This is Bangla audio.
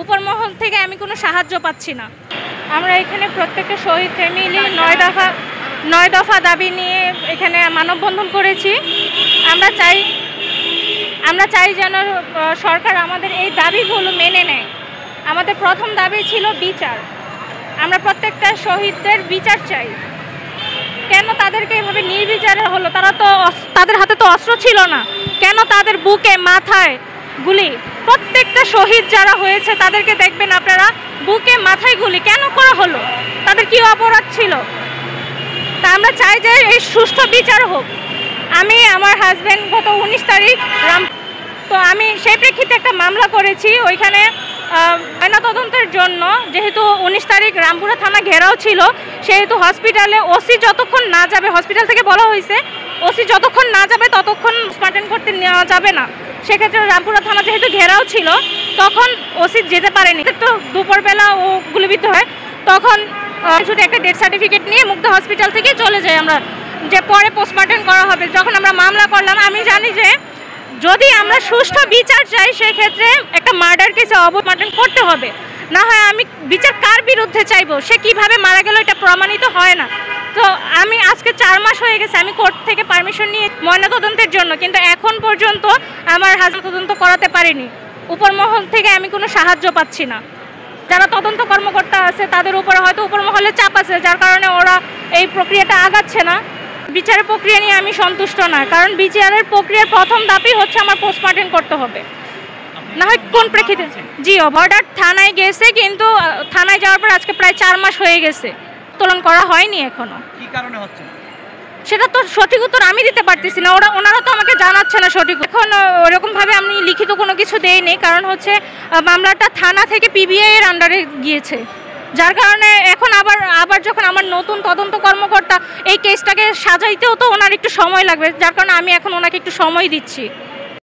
উপরমহল থেকে আমি কোনো সাহায্য পাচ্ছি না। আমরা এখানে প্রত্যেকটা শহীদ ফ্যামিলি 9 দফা দাবি নিয়ে এখানে মানববন্ধন করেছি। আমরা চাই যেন সরকার আমাদের এই দাবিগুলো মেনে নেয়। আমাদের প্রথম দাবি ছিল বিচার। আমরা প্রত্যেকটা শহীদদের বিচার চাই। কেন তাদেরকে এভাবে নির্বিচারে হলো? তাদের হাতে তো অস্ত্র ছিল না, কেন তাদের বুকে মাথায় গুলি? প্রত্যেকটা শহীদ যারা হয়েছে তাদেরকে দেখবেন আপনারা, বুকে মাথায় গুলি কেন করা হলো? তাদের কি অপরাধ ছিল? তা আমরা চাই যে এই সুষ্ঠু বিচার হোক। আমি আমার হাজব্যান্ড গত 19 তারিখ তো আমি সেই প্রেক্ষিতে একটা মামলা করেছি। ওইখানে ময়নাতদন্তের জন্য, যেহেতু 19 তারিখ রামপুরা থানা ঘেরাও ছিল, সেহেতু হসপিটালে ওসি যতক্ষণ না যাবে, হসপিটাল থেকে বলা হয়েছে ওসি যতক্ষণ না যাবে ততক্ষণ পোস্টমর্টেম করতে নেওয়া যাবে না। সেক্ষেত্রে রামপুরা থানা যেহেতু ঘেরাও ছিল, তখন ওসি যেতে পারেনি। তো দুপুরবেলা ও গুলিবিদ্ধ হয়, তখন শুধু একটা ডেথ সার্টিফিকেট নিয়ে মুগ্ধা হসপিটাল থেকে চলে যাই আমরা, যে পরে পোস্টমর্টেম করা হবে। যখন আমরা মামলা করলাম, আমি জানি যে যদি আমরা সুষ্ঠু বিচার চাই সেক্ষেত্রে একটা মার্ডার কেসে অবমার্জন করতে হবে, না হয় আমি বিচার কার বিরুদ্ধে চাইবো? সে কিভাবে মারা গেল এটা প্রমাণিত হয় না। তো আমি আজকে 4 মাস হয়ে গেছে আমি কোর্ট থেকে পারমিশন নিয়ে ময়নাতদন্তের জন্য, কিন্তু এখন পর্যন্ত আমার হাজব্যান্ড তদন্ত করাতে পারিনি। উপরমহল থেকে আমি কোনো সাহায্য পাচ্ছি না। যারা তদন্ত কর্মকর্তা আছে তাদের উপরে হয়তো উপরমহলে চাপ আছে, যার কারণে ওরা এই প্রক্রিয়াটা আগাচ্ছে না। বিচারের প্রক্রিয়া নিয়ে আমি সন্তুষ্ট না, কারণ বিচারের প্রক্রিয়ার প্রথম দাবি হচ্ছে আমার পোস্টমর্টেম করতে হবে, না হয় কোন প্রেক্ষিতে। জি, অর্ডার থানায় গেছে, কিন্তু থানায় যাওয়ার পর আজকে প্রায় 4 মাস হয়ে গেছে, উত্তোলন করা হয়নি এখনো। কি কারণে হচ্ছে সেটা তো সঠিক উত্তর আমি দিতে পারতেছি না, ওনারা তো আমাকে জানাচ্ছে না সঠিক। এখন ওরকমভাবে আমি লিখিত কোনো কিছু দেইনি, কারণ হচ্ছে মামলাটা থানা থেকে পিবিআই এর আন্ডারে গিয়েছে, যার কারণে এখন আবার যখন আমার নতুন তদন্ত কর্মকর্তা এই কেসটাকে সাজাইতেও তো ওনার একটু সময় লাগবে, যার কারণে আমি এখন ওনাকে একটু সময় দিচ্ছি।